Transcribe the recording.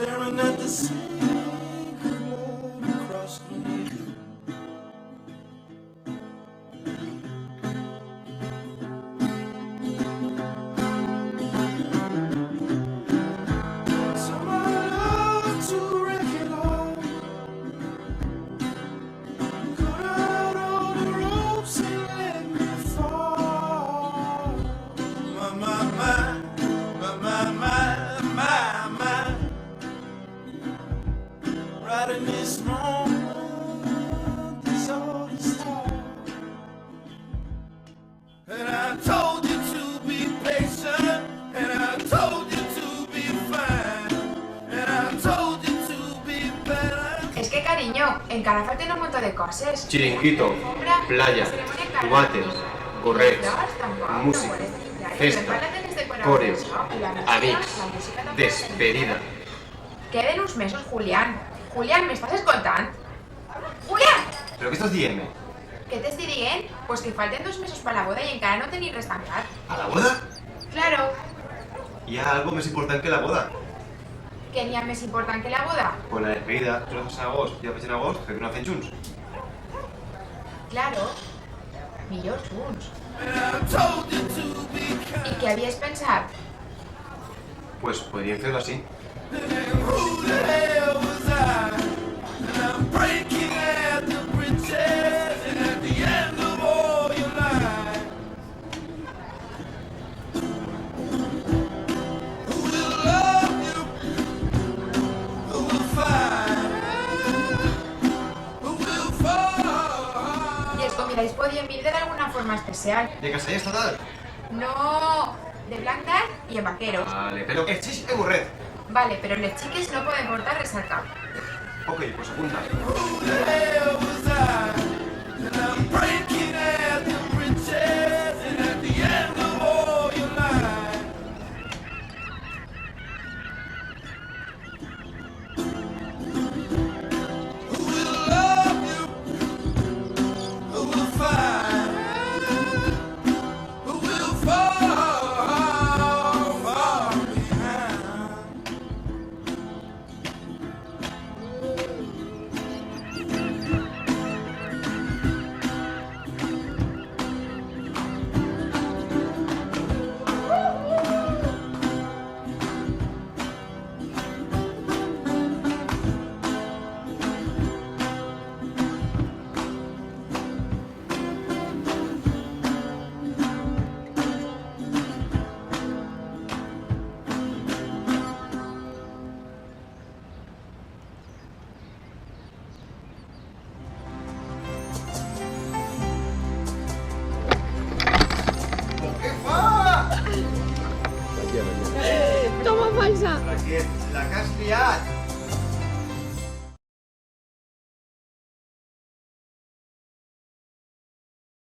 staring at the same road across from you. Someone loved to wreck it all, cut out all the ropes and let me fall. My. Right in this moment, this all is time. And I told you to be patient, and I told you to be fine, and I told you to be better. Es que cariño, en Calafate tiene un montón de cosas. Chiringuito, playa, guates, correts, música, festa, coreo, amics, despedida. Queden uns mesos, Julián. Julián, m'estàs escoltant? Julián! ¿Pero qué estás diciendo? Què t'estic dient? Pues que falten 2 mesos para la boda y encara no tenim res tancat. ¿A la boda? Claro, ¿Y hay algo más importante que la boda? què n'hi ha més important que la boda? Pues la despedida, tú lo haces en agosto, ya ves en agosto, que no hacen junts. Claro, millor junts. And I told you to be I kind. què havies pensat? Pues podrían hacerlo así. And who the hell was I? And I'm breaking at the bridges, and at the end of all your life, who will love you? Who will fight? Who will fall? I els convidats podien vindre d'alguna forma especial. ¿De casalla estatal? No, de blanc i en vaqueros. Vale, pero el chis es burret. Vale, però les xiques no poden portar res al cap. Ok, pues apunta. Who the hell was I? And I'm breaking at the bridges, and at the end of all your life, who will love you? Who will fight? Who will fall behind? ¿Qué fa? Com ho fas? La que has liat.